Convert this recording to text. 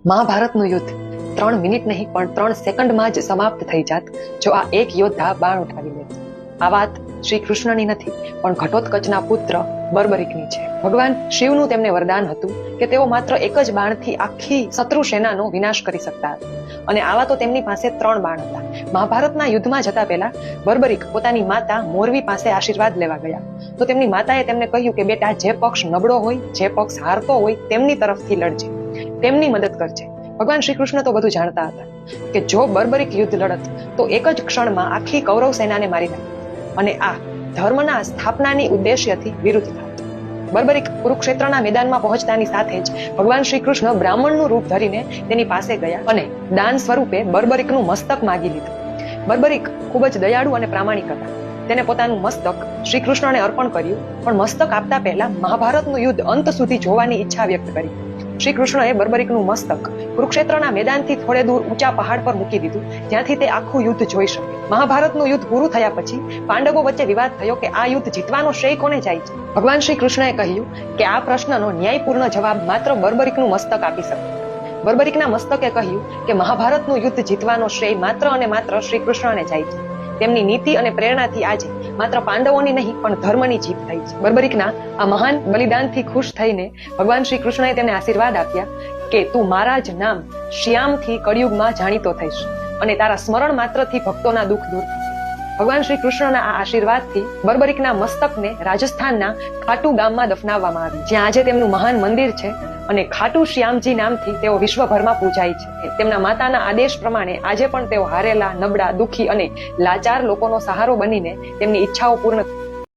મહાભારતનું યુદ્ધ 3 મિનિટ નહીં પણ 3 સેકન્ડમાં જ સમાપ્ત થઈ જાત જો આ એક યોદ્ધા બાણ ઉઠાવી લેત. આ વાત શ્રી કૃષ્ણની નથી પણ ઘટોત્કચના પુત્ર બર્બરીકની છે. ભગવાન શિવનું તેમને વરદાન હતું કે તેઓ માત્ર એક જ બાણથી આખી શત્રુ સેનાનો વિનાશ કરી શકતા હતા અને આવા તો તેમની પાસે 3 બાણ હતા. મહાભારતના યુદ્ધમાં જતા પહેલા બર્બરીક પોતાની માતા મોરવી પાસે આશીર્વાદ લેવા ગયા તો તેમની માતાએ તેમને કહ્યું કે બેટા, જે પક્ષ નબળો હોય, જે પક્ષ હારતો હોય તેમની તરફથી લડજે, તેમની મદદ કરજે. ભગવાન શ્રી કૃષ્ણ તો બધું જાણતા હતા કે જો બર્બરીક યુદ્ધ લડત તો એક જ ક્ષણમાં આખી કૌરવ સેનાને મારી નાખત અને આ ધર્મના સ્થાપનાની ઉદ્દેશ્યથી વિરુદ્ધ થાત. બર્બરીક કુરુક્ષેત્રના મેદાનમાં પહોંચતાની સાથે જ ભગવાન શ્રી કૃષ્ણ બ્રાહ્મણનું રૂપ ધરીને તેની પાસે ગયા અને દાન સ્વરૂપે બર્બરીકનું મસ્તક માગી લીધું. બર્બરીક ખૂબ જ દયાળુ અને પ્રામાણિક હતા. તેને પોતાનું મસ્તક શ્રી કૃષ્ણને અર્પણ કર્યું, પણ મસ્તક આપતા પહેલા મહાભારતનું યુદ્ધ અંત સુધી જોવાની ઈચ્છા વ્યક્ત કરી. શ્રી કૃષ્ણએ બર્બરીકનું મસ્તક કુરુક્ષેત્રના મેદાનથી થોડે દૂર ઊંચા પહાડ પર મૂકી દીધું, જ્યાંથી તે આખું યુદ્ધ જોઈ શકે. મહાભારતનું યુદ્ધ પૂરું થયા પછી પાંડવો વચ્ચે વિવાદ થયો કે આ યુદ્ધ જીતવાનો શ્રેય કોને જાય છે. ભગવાન શ્રી કૃષ્ણએ કહ્યું કે આ પ્રશ્નનો ન્યાયપૂર્ણ જવાબ માત્ર બર્બરીકનું મસ્તક આપી શકે. બર્બરીકના મસ્તકે કહ્યું કે મહાભારતનું યુદ્ધ જીતવાનો શ્રેય માત્ર અને માત્ર શ્રી કૃષ્ણને જાય છે. તેમની નીતિ અને પ્રેરણાથી આજે માત્ર પાંડવોની નહીં પણ ધર્મની જીત થઈ છે. બર્બરીકના આ મહાન બલિદાનથી ખુશ થઈને ભગવાન શ્રી કૃષ્ણએ તેમને આશીર્વાદ આપ્યા કે તું મારા જ નામ શ્યામથી કળિયુગમાં જાણીતો થઈશ અને તારા સ્મરણ માત્રથી ભક્તોના દુઃખ દૂર થશે. ભગવાન શ્રી કૃષ્ણના આ આશીર્વાદથી બર્બરીકના મસ્તકને રાજસ્થાનના ખાટુ ગામમાં દફનાવવામાં આવ્યું, જ્યાં આજે તેમનું મહાન મંદિર છે અને ખાટુ શ્યામજી નામથી તેઓ વિશ્વભરમાં પૂજાય છે. તેમના માતાના આદેશ પ્રમાણે આજે પણ તેઓ હારેલા, નબળા, દુઃખી અને લાચાર લોકોનો સહારો બનીને તેમની ઈચ્છાઓ પૂર્ણ